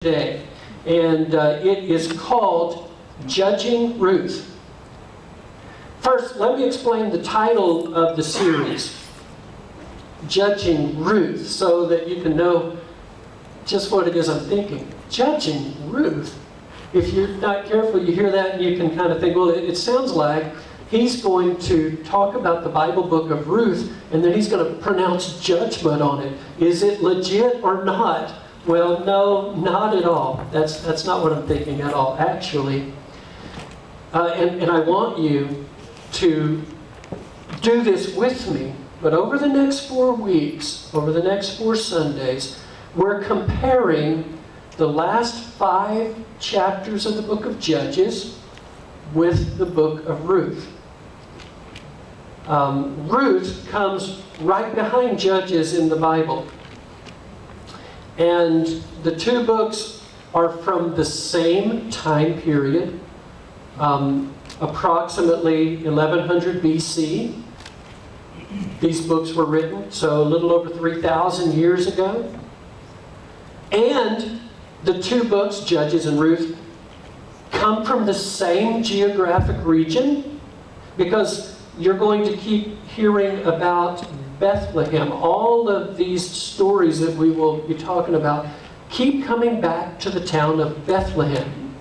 today, and it is called Judging Ruth. First, let me explain the title of the series, Judging Ruth, so that you can know just what it is I'm thinking. Judging Ruth. If you're not careful, you hear that and you can kind of think, well, it sounds like he's going to talk about the Bible book of Ruth, and then he's going to pronounce judgment on it. Is it legit or not? Well, no, not at all. That's not what I'm thinking at all, actually. And I want you to do this with me. But over the next 4 weeks, over the next 4 Sundays, we're comparing the last 5 chapters of the book of Judges with the book of Ruth. Ruth comes right behind Judges in the Bible. And the 2 books are from the same time period, approximately 1100 BC. These books were written, so a little over 3,000 years ago. And the 2 books, Judges and Ruth, come from the same geographic region, because you're going to keep hearing about Bethlehem. All of these stories that we will be talking about keep coming back to the town of Bethlehem.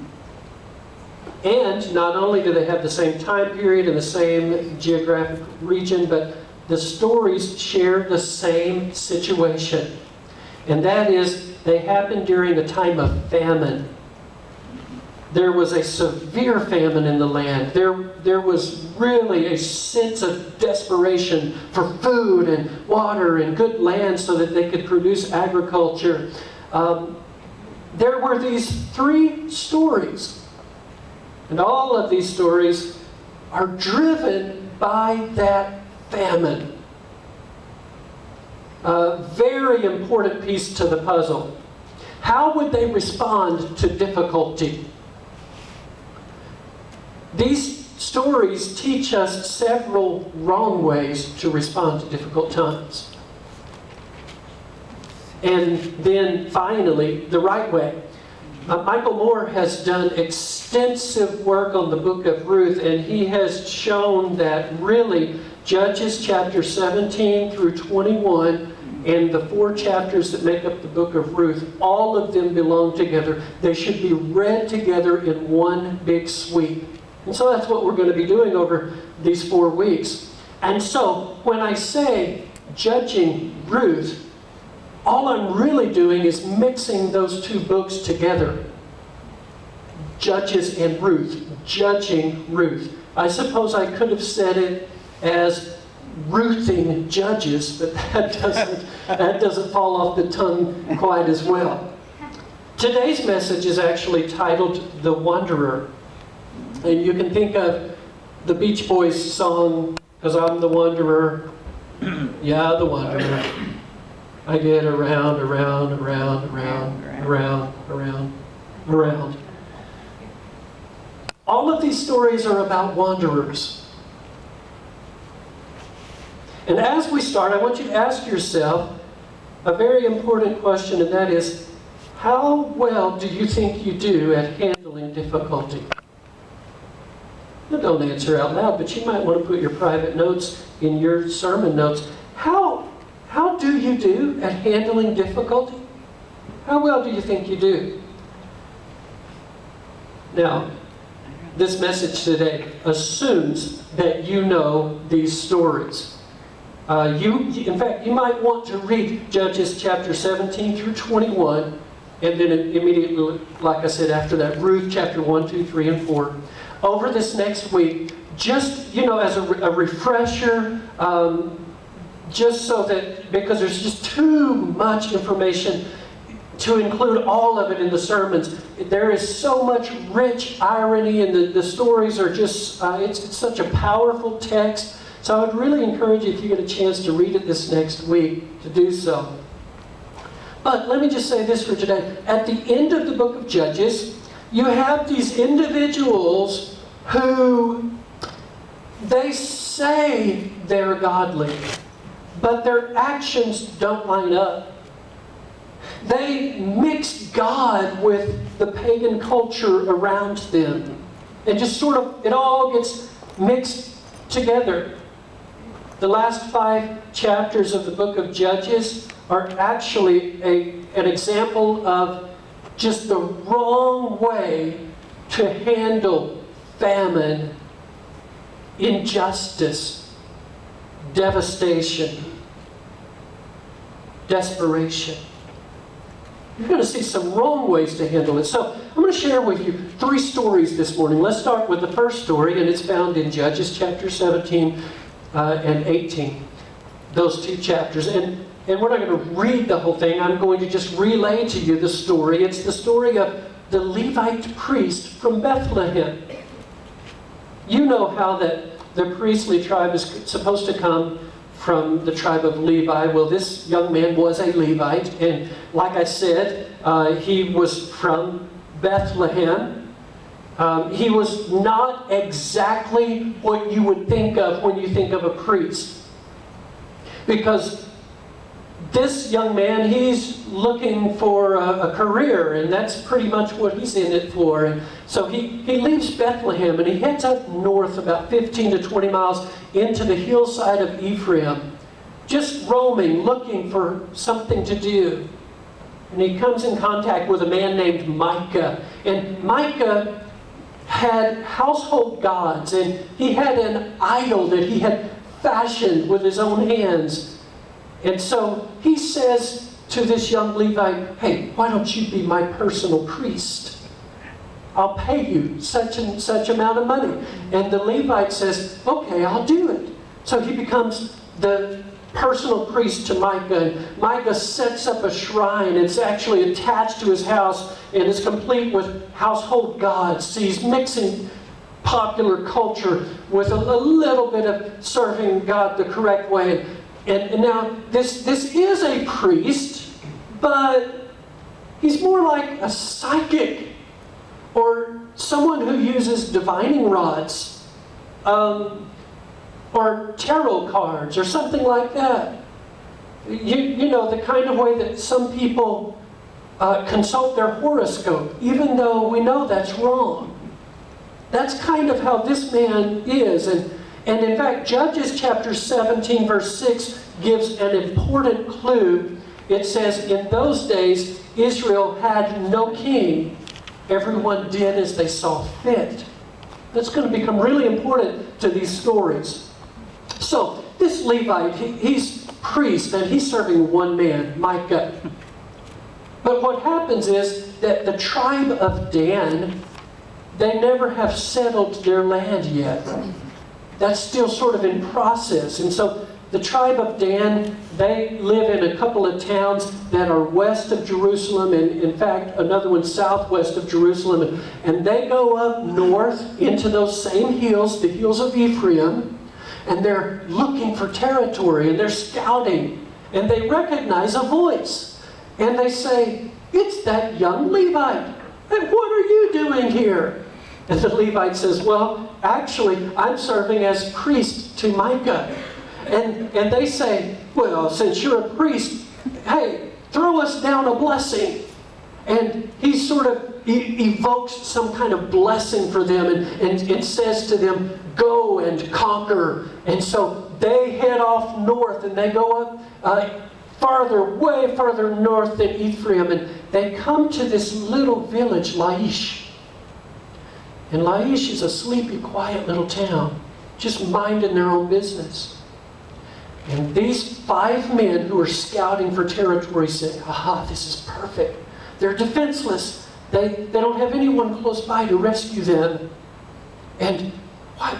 And not only do they have the same time period and the same geographic region, but the stories share the same situation. And that is, they happened during a time of famine. There was a severe famine in the land. There was really a sense of desperation for food and water and good land so that they could produce agriculture. There were these 3 stories. And all of these stories are driven by that famine. A very important piece to the puzzle. How would they respond to difficulty? These stories teach us several wrong ways to respond to difficult times. And then finally, the right way. Michael Moore has done extensive work on the book of Ruth, and he has shown that really Judges chapter 17 through 21 and the 4 chapters that make up the book of Ruth, all of them belong together. They should be read together in one big sweep. And so that's what we're going to be doing over these 4 weeks. And so when I say Judging Ruth, all I'm really doing is mixing those 2 books together. Judges and Ruth. Judging Ruth. I suppose I could have said it as Ruthing Judges, but that doesn't fall off the tongue quite as well. Today's message is actually titled The Wanderer. And you can think of the Beach Boys song, "'Cause I'm the wanderer." Yeah, the wanderer. I get around, around, around, around, around, around, around. All of these stories are about wanderers. And as we start, I want you to ask yourself a very important question, and that is, how well do you think you do at handling difficulty? Now, don't answer out loud, but you might want to put your private notes in your sermon notes. How do you do at handling difficulty? How well do you think you do? Now, this message today assumes that you know these stories. In fact, you might want to read Judges chapter 17 through 21, and then immediately, like I said, after that, Ruth chapter 1, 2, 3, and 4. Over this next week, just, as a refresher, just so that, because there's just too much information to include all of it in the sermons. There is so much rich irony, and the stories are just, it's such a powerful text. So I would really encourage you, if you get a chance to read it this next week, to do so. But let me just say this for today. At the end of the book of Judges, you have these individuals who, they say they're godly, but their actions don't line up. They mixed God with the pagan culture around them. And just sort of, it all gets mixed together. The last 5 chapters of the book of Judges are actually an example of just the wrong way to handle famine, injustice, devastation, desperation. You're going to see some wrong ways to handle it. So I'm going to share with you 3 stories this morning. Let's start with the first story, and it's found in Judges chapter 17 and 18. Those 2 chapters. And we're not going to read the whole thing. I'm going to just relay to you the story. It's the story of the Levite priest from Bethlehem. You know how that the priestly tribe is supposed to come from the tribe of Levi. Well, this young man was a Levite, and like I said, he was from Bethlehem. He was not exactly what you would think of when you think of a priest. Because this young man, he's looking for a career, and that's pretty much what he's in it for. And so he leaves Bethlehem, and he heads up north about 15 to 20 miles into the hillside of Ephraim, just roaming, looking for something to do. And he comes in contact with a man named Micah. And Micah had household gods, and he had an idol that he had fashioned with his own hands. And so he says to this young Levite, hey, why don't you be my personal priest? I'll pay you such and such amount of money. And the Levite says, okay, I'll do it. So he becomes the personal priest to Micah. And Micah sets up a shrine. It's actually attached to his house and is complete with household gods. So he's mixing popular culture with a little bit of serving God the correct way. And now, this is a priest, but he's more like a psychic or someone who uses divining rods or tarot cards or something like that. You know, the kind of way that some people consult their horoscope, even though we know that's wrong. That's kind of how this man is. And in fact, Judges chapter 17, verse 6 gives an important clue. It says, in those days, Israel had no king. Everyone did as they saw fit. That's going to become really important to these stories. So, this Levite, he's priest, and he's serving one man, Micah. But what happens is that the tribe of Dan, they never have settled their land yet. That's still sort of in process. And so the tribe of Dan, they live in a couple of towns that are west of Jerusalem, and in fact, another one southwest of Jerusalem. And they go up north into those same hills, the hills of Ephraim, and they're looking for territory, and they're scouting. And they recognize a voice. And they say, it's that young Levite. Hey, what are you doing here? And the Levite says, well, actually, I'm serving as priest to Micah. And they say, well, since you're a priest, hey, throw us down a blessing. And he sort of evokes some kind of blessing for them and says to them, go and conquer. And so they head off north, and they go up way farther north than Ephraim. And they come to this little village, Laish. And Laish is a sleepy, quiet little town, just minding their own business. And these 5 men who are scouting for territory say, aha, this is perfect. They're defenseless. They don't have anyone close by to rescue them. And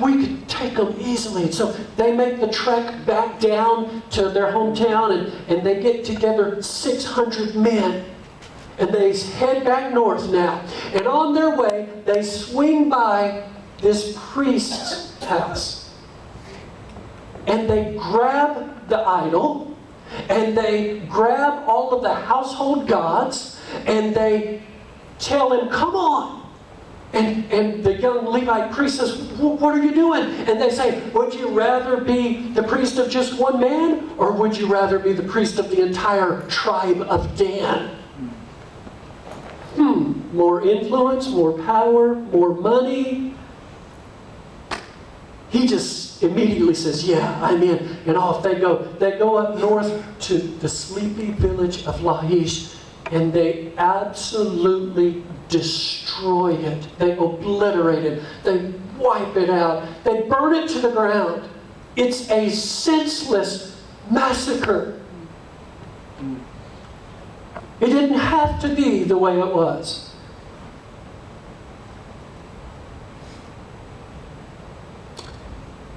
we could take them easily. And so they make the trek back down to their hometown, and they get together 600 men. And they head back north now. And on their way, they swing by this priest's house. And they grab the idol, and they grab all of the household gods, and they tell him, come on. And the young Levite priest says, what are you doing? And they say, would you rather be the priest of just one man, or would you rather be the priest of the entire tribe of Dan? more influence, more power, more money. He just immediately says, yeah, I'm in. And off they go. They go up north to the sleepy village of Laish, and they absolutely destroy it. They obliterate it. They wipe it out. They burn it to the ground. It's a senseless massacre. It didn't have to be the way it was.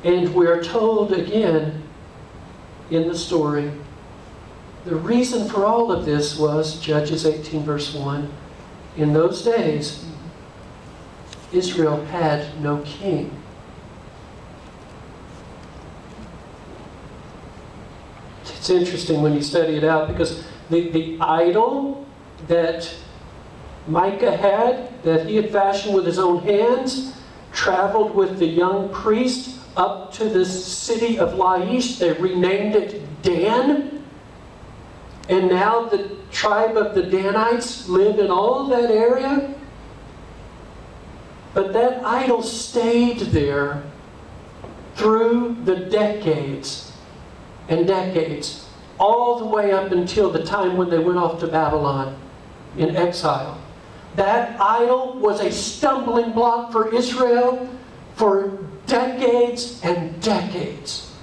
And we're told again in the story, the reason for all of this was Judges 18 verse 1. In those days, Israel had no king. It's interesting when you study it out, because the idol that Micah had, that he had fashioned with his own hands, traveled with the young priest up to the city of Laish. They renamed it Dan. And now the tribe of the Danites live in all that area. But that idol stayed there through the decades and decades, all the way up until the time when they went off to Babylon in exile. That idol was a stumbling block for Israel for decades and decades.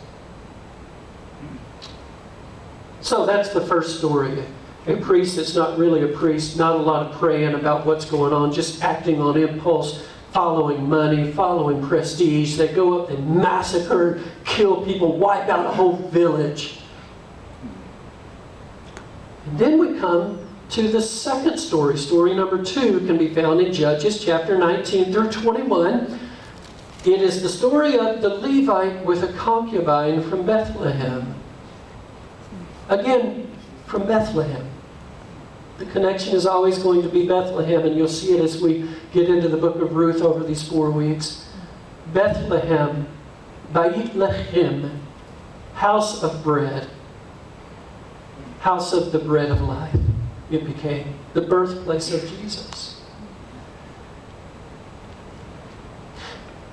So that's the first story. A priest that's not really a priest, not a lot of praying about what's going on, just acting on impulse, following money, following prestige. They go up, they massacre, kill people, wipe out a whole village. And then we come to the second story. Story number 2 can be found in Judges chapter 19 through 21. It is the story of the Levite with a concubine from Bethlehem. Again, from Bethlehem. The connection is always going to be Bethlehem, and you'll see it as we get into the book of Ruth over these 4 weeks. Bethlehem, Beit Lechem, house of bread, house of the bread of life. It became the birthplace of Jesus.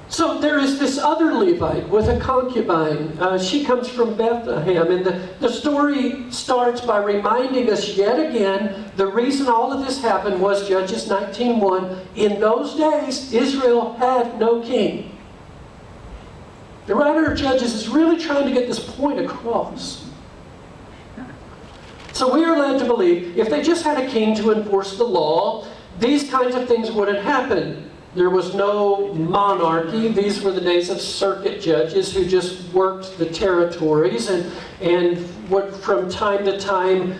So there is this other Levite with a concubine. She comes from Bethlehem. And the story starts by reminding us yet again, the reason all of this happened was Judges 19:1. In those days, Israel had no king. The writer of Judges is really trying to get this point across. So we are led to believe if they just had a king to enforce the law, these kinds of things wouldn't happen. There was no monarchy. These were the days of circuit judges who just worked the territories and would from time to time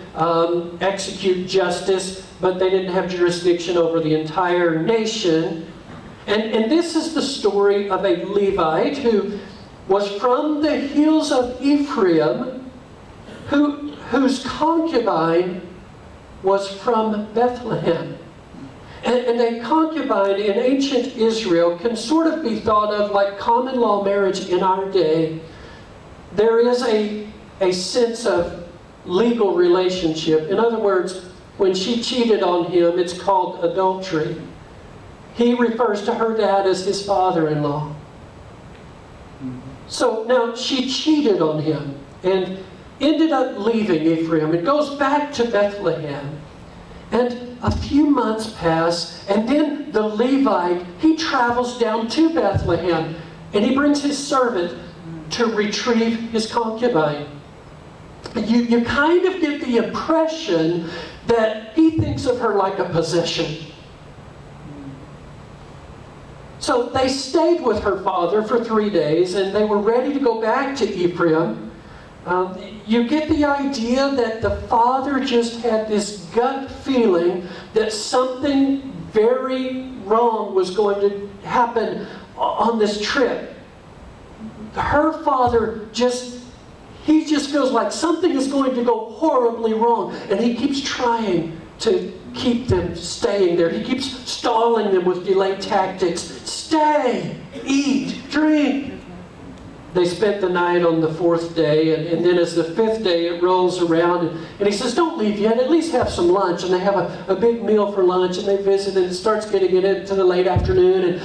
execute justice, but they didn't have jurisdiction over the entire nation. And this is the story of a Levite who was from the hills of Ephraim, whose concubine was from Bethlehem. And a concubine in ancient Israel can sort of be thought of like common law marriage in our day. There is a sense of legal relationship. In other words, when she cheated on him, it's called adultery. He refers to her dad as his father-in-law. So now she cheated on him and ended up leaving Ephraim. It goes back to Bethlehem. And a few months pass, and then the Levite, he travels down to Bethlehem, and he brings his servant to retrieve his concubine. You kind of get the impression that he thinks of her like a possession. So they stayed with her father for 3 days, and they were ready to go back to Ephraim. You get the idea that the father just had this gut feeling that something very wrong was going to happen on this trip. Her father just feels like something is going to go horribly wrong, and he keeps trying to keep them staying there. He keeps stalling them with delay tactics. Stay, eat, drink. they spent the night on the fourth day, and then as the fifth day it rolls around, and he says, don't leave yet, at least have some lunch. And they have a big meal for lunch, and they visit, and it starts getting into the late afternoon,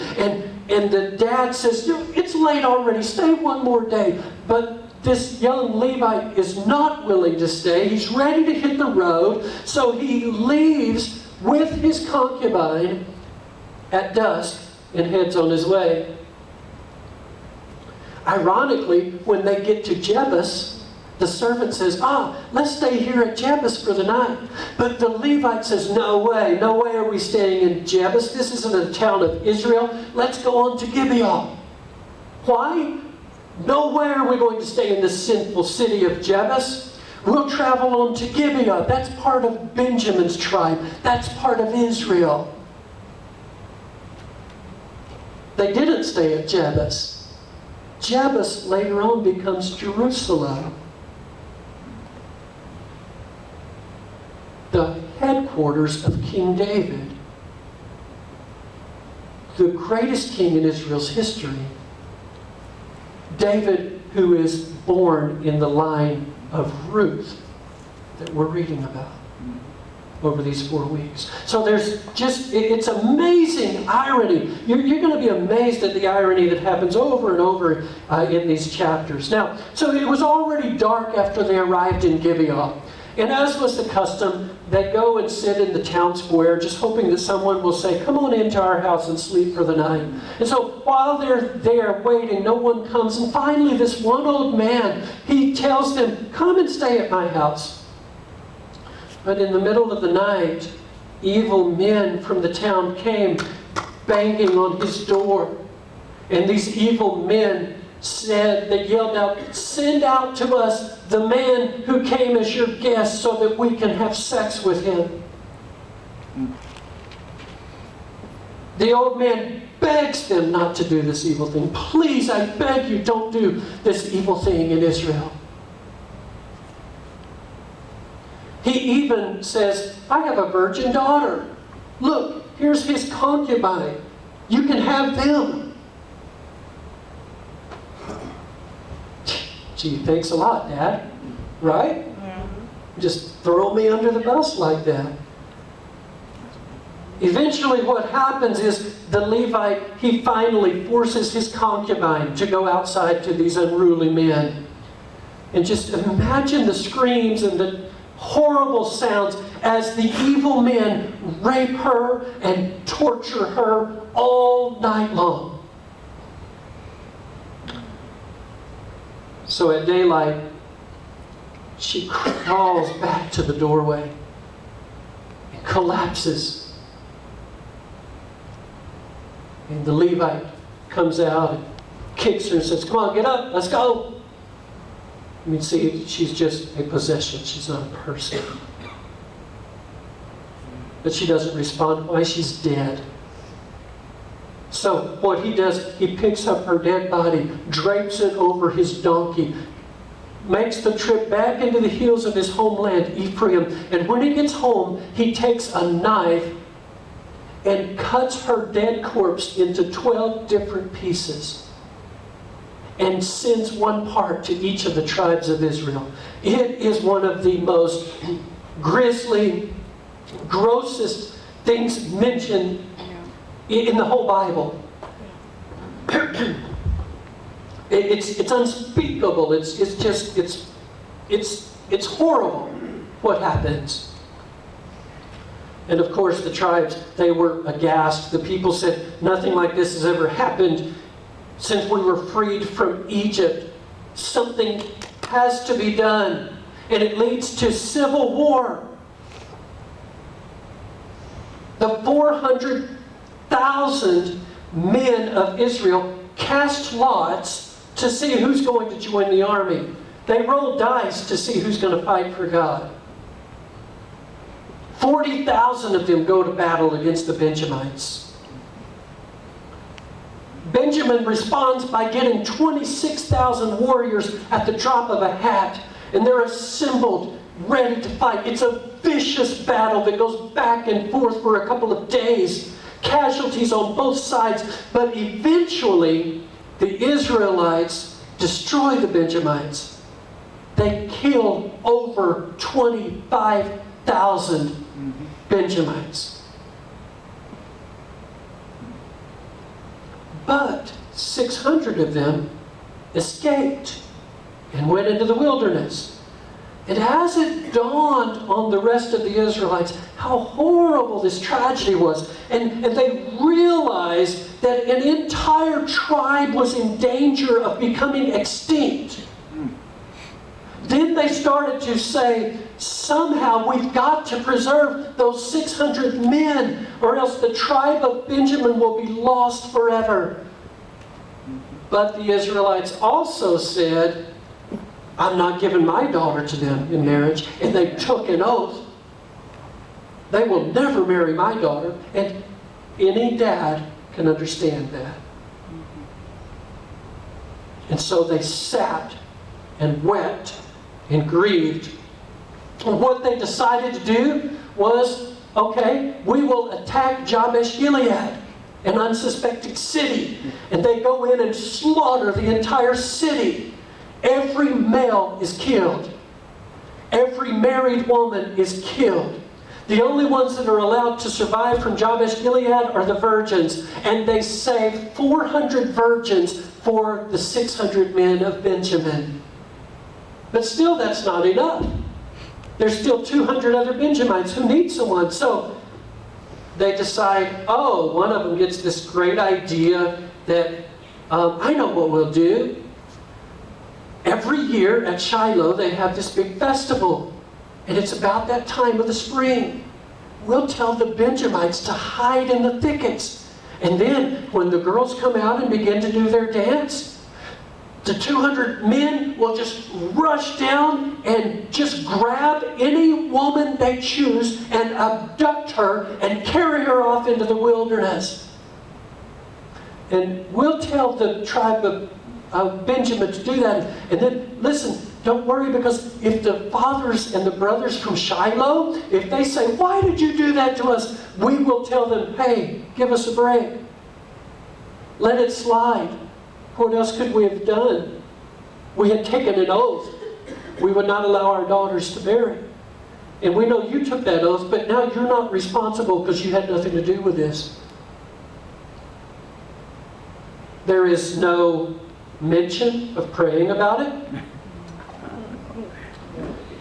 and the dad says, it's late already, stay one more day. But this young Levite is not willing to stay. He's ready to hit the road, so he leaves with his concubine at dusk and heads on his way. Ironically, when they get to Jebus, the servant says, let's stay here at Jebus for the night. But the Levite says, no way are we staying in Jebus. This isn't a town of Israel. Let's go on to Gibeah. Why? No way are we going to stay in the sinful city of Jebus. We'll travel on to Gibeah. That's part of Benjamin's tribe. That's part of Israel. They didn't stay at Jebus. Jebus later on becomes Jerusalem, the headquarters of King David, the greatest king in Israel's history. David, who is born in the line of Ruth that we're reading about over these 4 weeks. So there's just, it's amazing irony. You're going to be amazed at the irony that happens over and over in these chapters. Now, so it was already dark after they arrived in Gibeah. And as was the custom, they go and sit in the town square, just hoping that someone will say, come on into our house and sleep for the night. And so while they're there waiting, no one comes. And finally, this one old man, he tells them, come and stay at my house. But in the middle of the night, evil men from the town came banging on his door. And these evil men they yelled out, send out to us the man who came as your guest so that we can have sex with him. The old man begs them not to do this evil thing. Please, I beg you, don't do this evil thing in Israel. He even says, I have a virgin daughter. Look, here's his concubine. You can have them. Gee, thanks a lot, Dad. Right? Just throw me under the bus like that. Eventually what happens is the Levite, he finally forces his concubine to go outside to these unruly men. And just imagine the screams and the horrible sounds as the evil men rape her and torture her all night long. So at daylight, she crawls back to the doorway and collapses. And the Levite comes out and kicks her and says, come on, get up, let's go. I mean, see, she's just a possession. She's not a person. But she doesn't respond. Why? She's dead. So what he does, he picks up her dead body, drapes it over his donkey, makes the trip back into the hills of his homeland, Ephraim. And when he gets home, he takes a knife and cuts her dead corpse into 12 different pieces and sends one part to each of the tribes of Israel. It is one of the most grisly, grossest things mentioned in the whole Bible. It's unspeakable. It's horrible what happens. And of course the tribes, they were aghast. The people said, nothing like this has ever happened since we were freed from Egypt. Something has to be done. And it leads to civil war. The 400,000 men of Israel cast lots to see who's going to join the army. They rolled dice to see who's going to fight for God. 40,000 of them go to battle against the Benjamites. Benjamin responds by getting 26,000 warriors at the drop of a hat, and they're assembled, ready to fight. It's a vicious battle that goes back and forth for a couple of days. Casualties on both sides, but eventually the Israelites destroy the Benjamites. They killed over 25,000 Benjamites. But 600 of them escaped and went into the wilderness. It hasn't dawned on the rest of the Israelites how horrible this tragedy was. And they realized that an entire tribe was in danger of becoming extinct. Then they started to say, somehow we've got to preserve those 600 men, or else the tribe of Benjamin will be lost forever. But the Israelites also said, I'm not giving my daughter to them in marriage. And they took an oath. They will never marry my daughter. And any dad can understand that. And so they sat and wept and grieved. And what they decided to do was, okay, we will attack Jabesh Gilead, an unsuspecting city. And they go in and slaughter the entire city. Every male is killed. Every married woman is killed. The only ones that are allowed to survive from Jabesh Gilead are the virgins. And they save 400 virgins for the 600 men of Benjamin. But still, that's not enough. There's still 200 other Benjamites who need someone. So they decide, oh, one of them gets this great idea that, I know what we'll do. Every year at Shiloh, they have this big festival. And it's about that time of the spring. We'll tell the Benjamites to hide in the thickets. And then, when the girls come out and begin to do their dance, the 200 men will just rush down and just grab any woman they choose and abduct her and carry her off into the wilderness. And we'll tell the tribe of Benjamin to do that. And then, listen, don't worry, because if the fathers and the brothers from Shiloh, if they say, why did you do that to us? We will tell them, hey, give us a break. Let it slide. What else could we have done? We had taken an oath. We would not allow our daughters to marry. And we know you took that oath, but now you're not responsible because you had nothing to do with this. There is no mention of praying about it.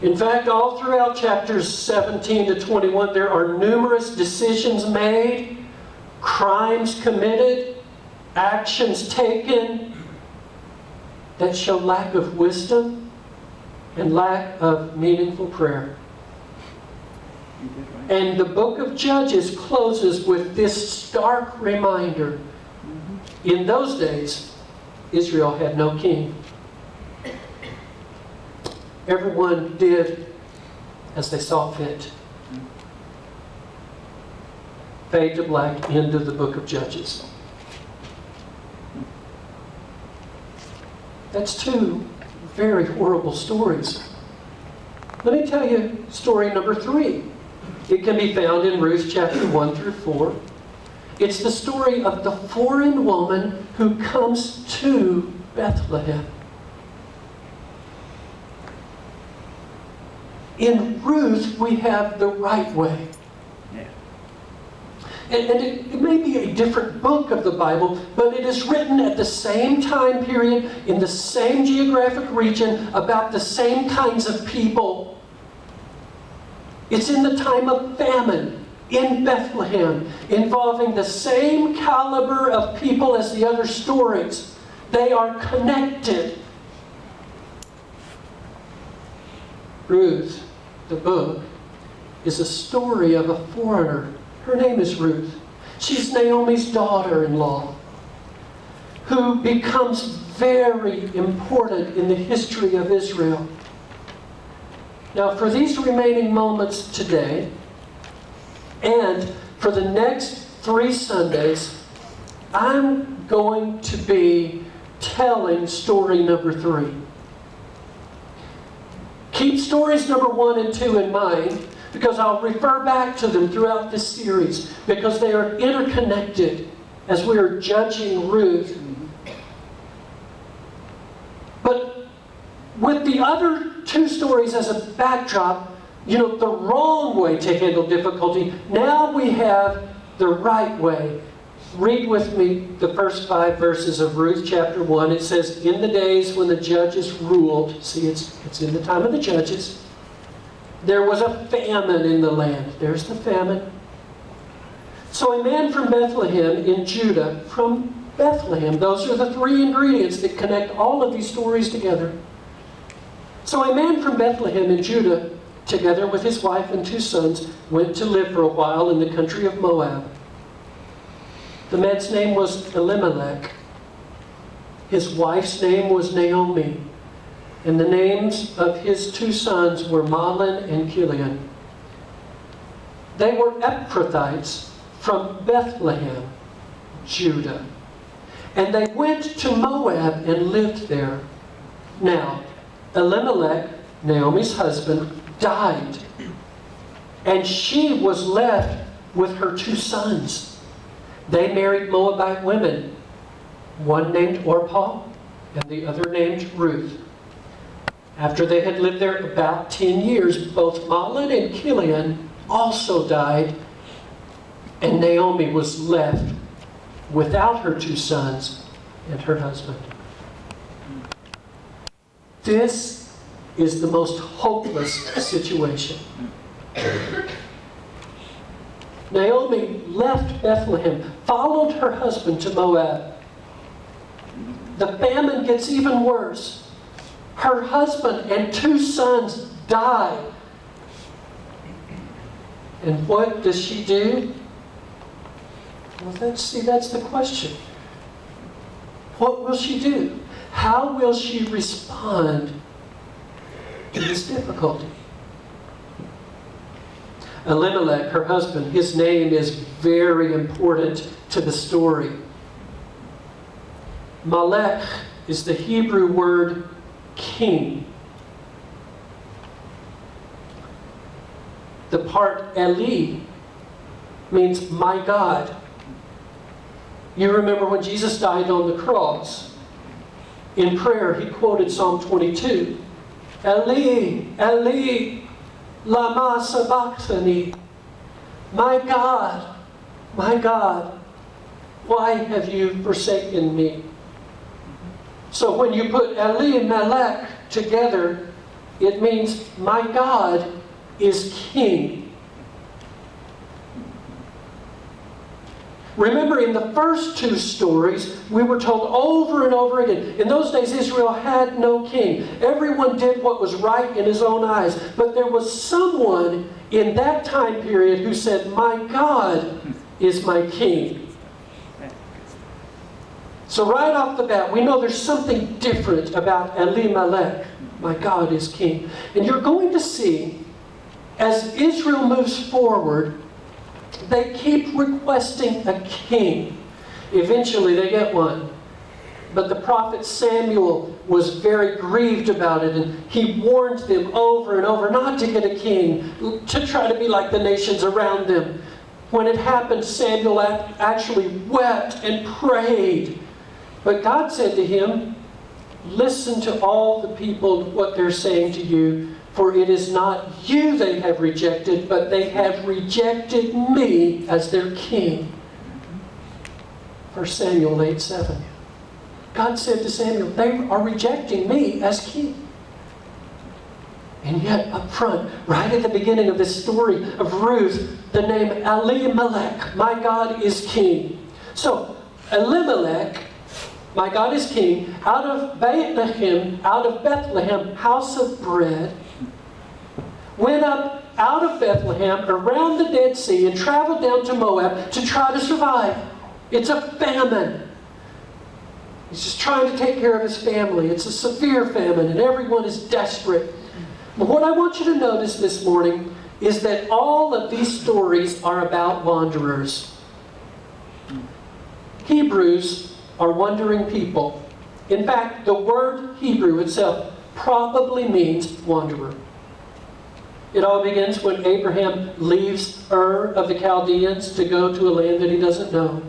In fact, all throughout chapters 17 to 21, there are numerous decisions made, crimes committed, actions taken that show lack of wisdom and lack of meaningful prayer. And the book of Judges closes with this stark reminder. In those days, Israel had no king. Everyone did as they saw fit. Fade to black, end of the book of Judges. That's two very horrible stories. Let me tell you story number 3. It can be found in Ruth chapter 1 through 4. It's the story of the foreign woman who comes to Bethlehem. In Ruth, we have the right way. And it may be a different book of the Bible, but it is written at the same time period, in the same geographic region, about the same kinds of people. It's in the time of famine in Bethlehem, involving the same caliber of people as the other stories. They are connected. Ruth, the book, is a story of a foreigner. Her name is Ruth. She's Naomi's daughter-in-law, who becomes very important in the history of Israel. Now, for these remaining moments today, and for the next 3 Sundays, I'm going to be telling story number 3. Keep stories number 1 and 2 in mind, because I'll refer back to them throughout this series, because they are interconnected as we are judging Ruth. with the other two stories as a backdrop, the wrong way to handle difficulty, now we have the right way. Read with me the first 5 verses of Ruth chapter 1. It says, in the days when the judges ruled, see, it's in the time of the judges, there was a famine in the land. There's the famine. So a man from Bethlehem in Judah, from Bethlehem, those are the 3 ingredients that connect all of these stories together. So a man from Bethlehem in Judah, together with his wife and 2 sons, went to live for a while in the country of Moab. The man's name was Elimelech. His wife's name was Naomi. And the names of his 2 sons were Mahlon and Chilion. They were Ephrathites from Bethlehem, Judah. And they went to Moab and lived there. Now, Elimelech, Naomi's husband, died. And she was left with her 2 sons. They married Moabite women, one named Orpah and the other named Ruth. After they had lived there about 10 years, both Mahlon and Chilion also died, and Naomi was left without her 2 sons and her husband. This is the most hopeless situation. Naomi left Bethlehem, followed her husband to Moab. The famine gets even worse. Her husband and 2 sons die. And what does she do? Well, that's the question. What will she do? How will she respond to this difficulty? Elimelech, her husband, his name is very important to the story. Malech is the Hebrew word king. The part Eli means my God. You remember when Jesus died on the cross. In prayer, he quoted Psalm 22. Eli, Eli, lama sabachthani. My God, why have you forsaken me? So when you put Eli and Melech together, it means my God is king. Remember, in the first 2 stories, we were told over and over again, in those days Israel had no king. Everyone did what was right in his own eyes. But there was someone in that time period who said, my God is my king. So right off the bat, we know there's something different about Elimelech. My God is king. And you're going to see, as Israel moves forward, they keep requesting a king. Eventually they get one. But the prophet Samuel was very grieved about it, and he warned them over and over not to get a king, to try to be like the nations around them. When it happened, Samuel actually wept and prayed. But God said to him, listen to all the people, what they're saying to you, for it is not you they have rejected, but they have rejected me as their king. 1 Samuel 8:7. God said to Samuel, they are rejecting me as king. And yet up front, right at the beginning of this story of Ruth, the name Elimelech, my God is king. So Elimelech, my God is king, out of Bethlehem, house of bread, went up out of Bethlehem around the Dead Sea and traveled down to Moab to try to survive. It's a famine. He's just trying to take care of his family. It's a severe famine and everyone is desperate. But what I want you to notice this morning is that all of these stories are about wanderers. Hebrews are wandering people. In fact, the word Hebrew itself probably means wanderer. It all begins when Abraham leaves Ur of the Chaldeans to go to a land that he doesn't know.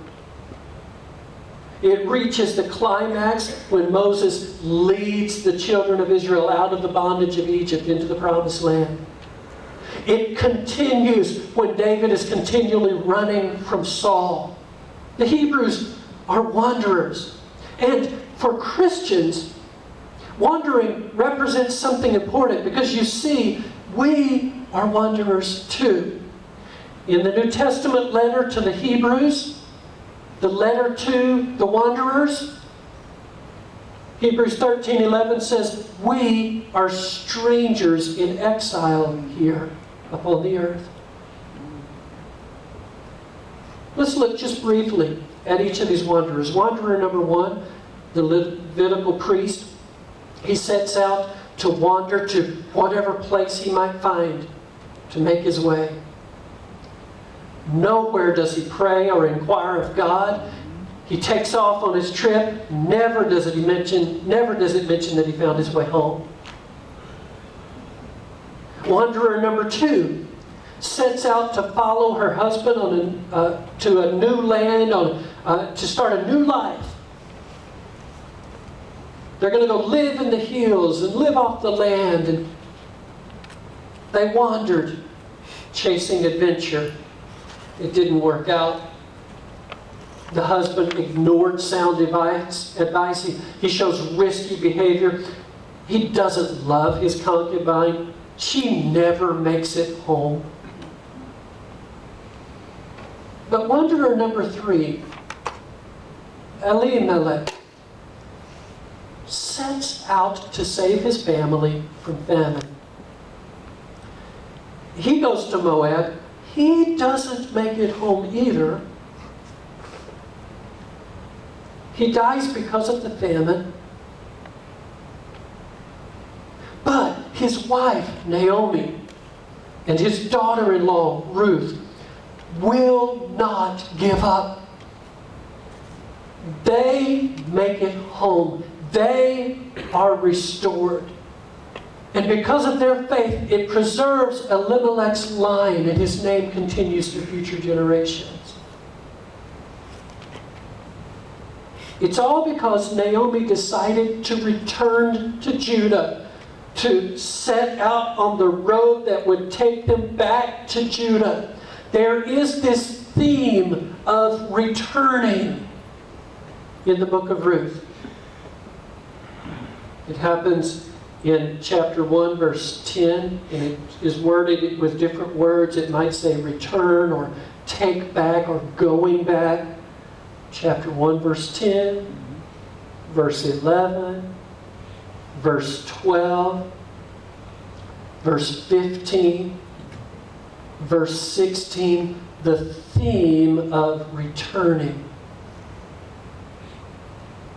It reaches the climax when Moses leads the children of Israel out of the bondage of Egypt into the promised land. It continues when David is continually running from Saul. The Hebrews are wanderers. And for Christians, wandering represents something important because you see, we are wanderers too. In the New Testament letter to the Hebrews, the letter to the wanderers, Hebrews 13:11 says, we are strangers in exile here upon the earth. Let's look just briefly at each of these wanderers. Wanderer number one, the Levitical priest. He sets out to wander to whatever place he might find to make his way. Nowhere does he pray or inquire of God. He takes off on his trip. Never does it mention that he found his way home. Wanderer number two sets out to follow her husband to a new land, to start a new life. They're going to go live in the hills and live off the land. And they wandered, chasing adventure. It didn't work out. The husband ignored sound advice. He shows risky behavior. He doesn't love his concubine. She never makes it home. But wanderer number three, Elimelech, sets out to save his family from famine. He goes to Moab. He doesn't make it home either. He dies because of the famine. But his wife, Naomi, and his daughter-in-law, Ruth, will not give up. They make it home. They are restored. And because of their faith, it preserves Elimelech's line, and his name continues to future generations. It's all because Naomi decided to return to Judah, to set out on the road that would take them back to Judah. There is this theme of returning in the book of Ruth. It happens in chapter 1, verse 10, and it is worded with different words. It might say return or take back or going back. Chapter 1, verse 10, verse 11, verse 12, verse 15, verse 16, the theme of returning.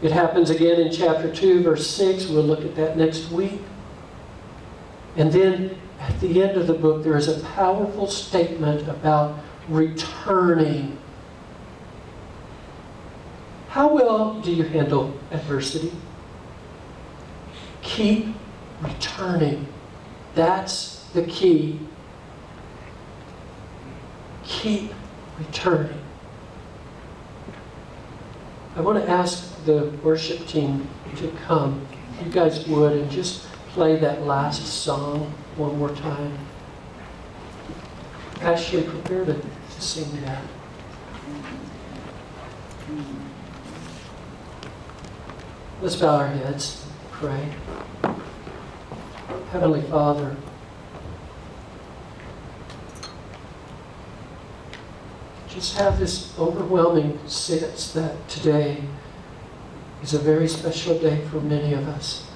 It happens again in chapter 2, verse 6. We'll look at that next week. And then at the end of the book, there is a powerful statement about returning. How well do you handle adversity? Keep returning. That's the key. Keep returning. I want to ask the worship team to come. If you guys would, and just play that last song one more time. Ashley, prepare to sing that. Let's bow our heads, pray. Heavenly Father, just have this overwhelming sense that today is a very special day for many of us.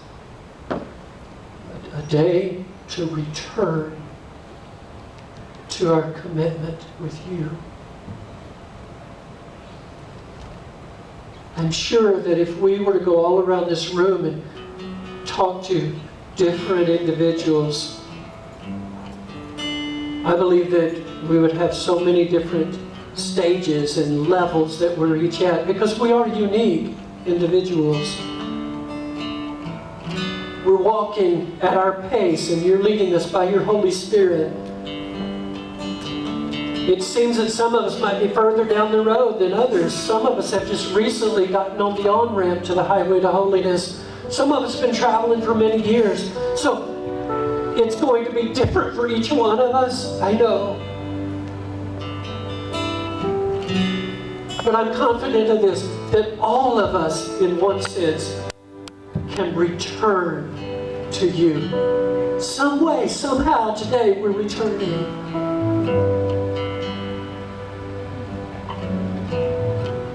A day to return to our commitment with you. I'm sure that if we were to go all around this room and talk to different individuals, I believe that we would have so many different stages and levels that we're each at, because we are unique individuals. We're walking at our pace, and you're leading us by your Holy Spirit. It seems that some of us might be further down the road than others. Some of us have just recently gotten on the on-ramp to the highway to holiness. Some of us have been traveling for many years. So it's going to be different for each one of us, I know. But I'm confident of this, that all of us, in one sense, can return to you. Some way, somehow, today we're returning.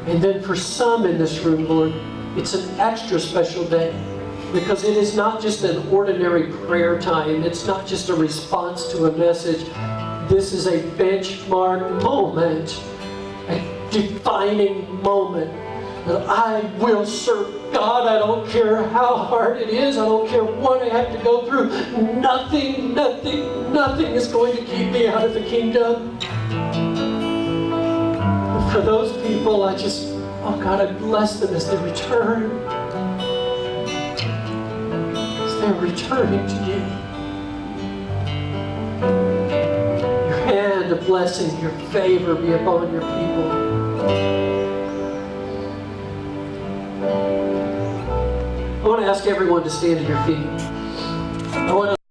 And then for some in this room, Lord, it's an extra special day, because it is not just an ordinary prayer time. It's not just a response to a message. This is a benchmark moment, a defining moment, that I will serve God. I don't care how hard it is. I don't care what I have to go through. Nothing is going to keep me out of the kingdom. And for those people, oh God, I bless them as they return. As they're returning to you. Your hand of blessing, your favor be upon your people. I want to ask everyone to stand to your feet. I want to